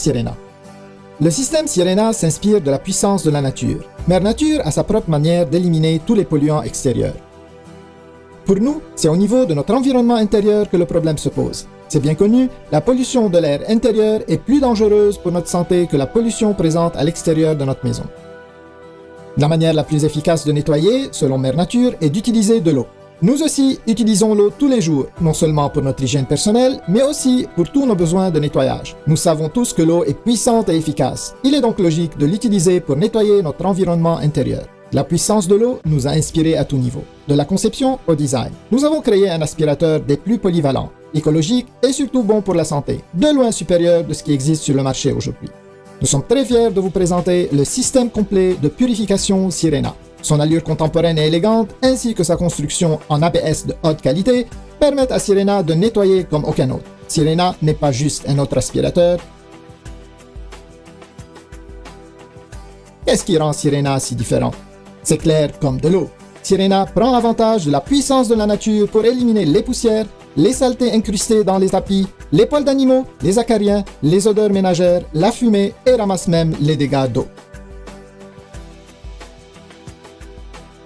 Sirena. Le système Sirena s'inspire de la puissance de la nature. Mère Nature a sa propre manière d'éliminer tous les polluants extérieurs. Pour nous, c'est au niveau de notre environnement intérieur que le problème se pose. C'est bien connu, la pollution de l'air intérieur est plus dangereuse pour notre santé que la pollution présente à l'extérieur de notre maison. La manière la plus efficace de nettoyer, selon Mère Nature, est d'utiliser de l'eau. Nous aussi utilisons l'eau tous les jours, non seulement pour notre hygiène personnelle, mais aussi pour tous nos besoins de nettoyage. Nous savons tous que l'eau est puissante et efficace. Il est donc logique de l'utiliser pour nettoyer notre environnement intérieur. La puissance de l'eau nous a inspirés à tout niveau, de la conception au design. Nous avons créé un aspirateur des plus polyvalents, écologique et surtout bon pour la santé, de loin supérieur de ce qui existe sur le marché aujourd'hui. Nous sommes très fiers de vous présenter le système complet de purification Sirena. Son allure contemporaine et élégante, ainsi que sa construction en ABS de haute qualité, permettent à Sirena de nettoyer comme aucun autre. Sirena n'est pas juste un autre aspirateur. Qu'est-ce qui rend Sirena si différent? C'est clair comme de l'eau. Sirena prend avantage de la puissance de la nature pour éliminer les poussières, les saletés incrustées dans les tapis, les poils d'animaux, les acariens, les odeurs ménagères, la fumée et ramasse même les dégâts d'eau.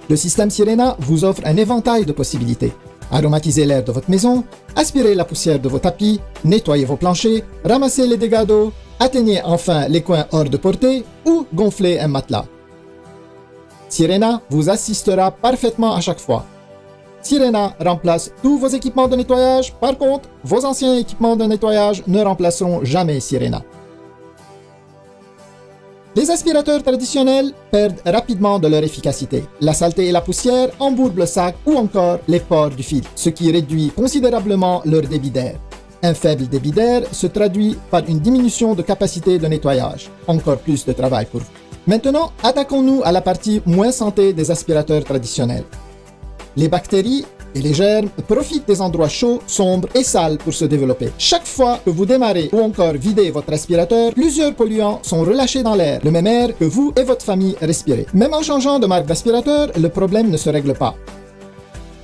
Le système Sirena vous offre un éventail de possibilités. Aromatiser l'air de votre maison, aspirer la poussière de vos tapis, nettoyer vos planchers, ramasser les dégâts d'eau, atteignez enfin les coins hors de portée ou gonfler un matelas. Sirena vous assistera parfaitement à chaque fois. Sirena remplace tous vos équipements de nettoyage, par contre, vos anciens équipements de nettoyage ne remplaceront jamais Sirena. Les aspirateurs traditionnels perdent rapidement de leur efficacité. La saleté et la poussière embourbent le sac ou encore les pores du filtre, ce qui réduit considérablement leur débit d'air. Un faible débit d'air se traduit par une diminution de capacité de nettoyage. Encore plus de travail pour vous. Maintenant, attaquons-nous à la partie moins santé des aspirateurs traditionnels. Les bactéries et les germes profitent des endroits chauds, sombres et sales pour se développer. Chaque fois que vous démarrez ou encore videz votre aspirateur, plusieurs polluants sont relâchés dans l'air, le même air que vous et votre famille respirez. Même en changeant de marque d'aspirateur, le problème ne se règle pas.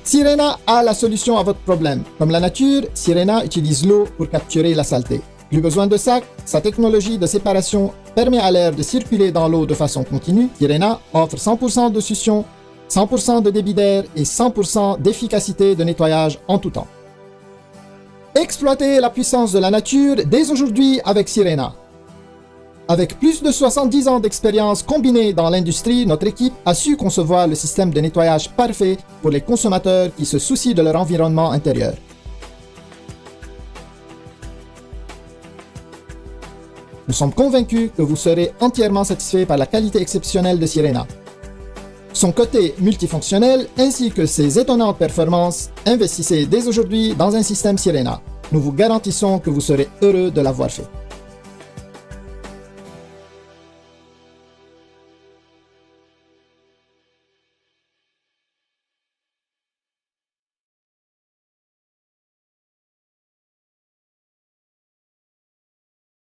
Sirena a la solution à votre problème. Comme la nature, Sirena utilise l'eau pour capturer la saleté. Plus besoin de sac, sa technologie de séparation permet à l'air de circuler dans l'eau de façon continue. Sirena offre 100% de succion, 100% de débit d'air et 100% d'efficacité de nettoyage en tout temps. Exploitez la puissance de la nature dès aujourd'hui avec Sirena. Avec plus de 70 ans d'expérience combinée dans l'industrie, notre équipe a su concevoir le système de nettoyage parfait pour les consommateurs qui se soucient de leur environnement intérieur. Nous sommes convaincus que vous serez entièrement satisfait par la qualité exceptionnelle de Sirena. Son côté multifonctionnel ainsi que ses étonnantes performances, investissez dès aujourd'hui dans un système Sirena. Nous vous garantissons que vous serez heureux de l'avoir fait.